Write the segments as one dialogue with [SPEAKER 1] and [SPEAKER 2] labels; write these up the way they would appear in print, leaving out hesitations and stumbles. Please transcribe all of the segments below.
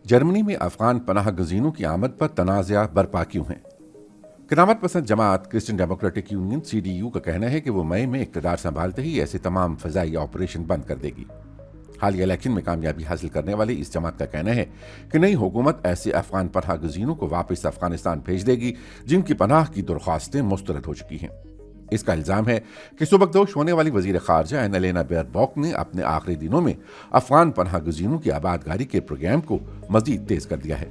[SPEAKER 1] جرمنی میں افغان پناہ گزینوں کی آمد پر تنازع برپا کیوں ہیں؟ قدامت پسند جماعت کرسچن ڈیموکریٹک یونین CDU کا کہنا ہے کہ وہ مئی میں اقتدار سنبھالتے ہی ایسے تمام فضائی آپریشن بند کر دے گی۔ حالیہ الیکشن میں کامیابی حاصل کرنے والی اس جماعت کا کہنا ہے کہ نئی حکومت ایسے افغان پناہ گزینوں کو واپس افغانستان بھیج دے گی جن کی پناہ کی درخواستیں مسترد ہو چکی ہیں۔ اس کا الزام ہے کہ سبکدوش ہونے والی وزیر خارجہ اینالینا بیئرباک نے اپنے آخری دنوں میں افغان پناہ گزینوں کی آبادکاری کے پروگرام کو مزید تیز کر دیا ہے۔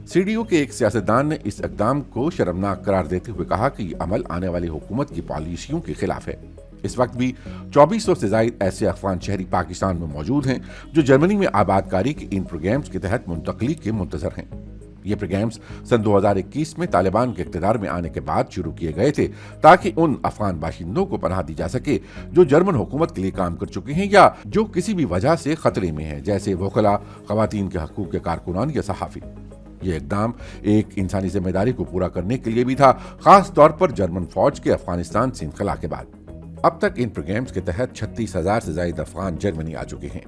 [SPEAKER 1] CDU کے ایک سیاستدان نے اس اقدام کو شرمناک قرار دیتے ہوئے کہا کہ یہ عمل آنے والی حکومت کی پالیسیوں کے خلاف ہے۔ اس وقت بھی 2400 سے زائد ایسے افغان شہری پاکستان میں موجود ہیں جو جرمنی میں آبادکاری کے ان پروگرامز کے تحت منتقلی کے منتظر ہیں۔ یہ پروگرامز سن 2021 میں طالبان کے اقتدار میں آنے کے بعد شروع کیے گئے تھے تاکہ ان افغان باشندوں کو پناہ دی جا سکے جو جرمن حکومت کے لیے کام کر چکے ہیں یا جو کسی بھی وجہ سے خطرے میں ہیں، جیسے وکلاء، خواتین کے حقوق کے کارکنان یا صحافی۔ یہ اقدام ایک انسانی ذمہ داری کو پورا کرنے کے لیے بھی تھا، خاص طور پر جرمن فوج کے افغانستان سے انخلا کے بعد۔ اب تک ان پروگرامز کے تحت 36,000 سے زائد افغان جرمنی آ چکے ہیں۔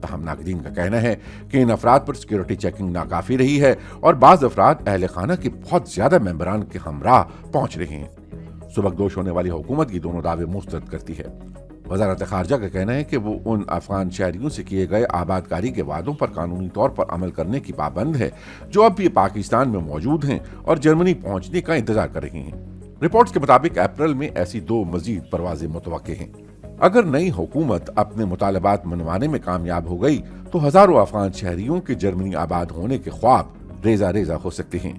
[SPEAKER 1] تاہم ناقدین کا کہنا ہے کہ ان افراد پر سیکورٹی چیکنگ ناکافی رہی ہے اور بعض افراد اہل خانہ کے بہت زیادہ ممبران کے ہمراہ پہنچ رہے ہیں۔ سبکدوش ہونے والی حکومت کی دونوں دعوے مسترد کرتی ہے۔ وزارت خارجہ کا کہنا ہے کہ وہ ان افغان شہریوں سے کیے گئے آبادکاری کے وعدوں پر قانونی طور پر عمل کرنے کی پابند ہے جو اب بھی پاکستان میں موجود ہیں اور جرمنی پہنچنے کا انتظار کر رہے ہیں۔ رپورٹس کے مطابق اپریل میں ایسی 2 مزید پروازیں متوقع ہیں۔ اگر نئی حکومت اپنے مطالبات منوانے میں کامیاب ہو گئی تو ہزاروں افغان شہریوں کے جرمنی آباد ہونے کے خواب ریزہ ریزہ ہو سکتے ہیں۔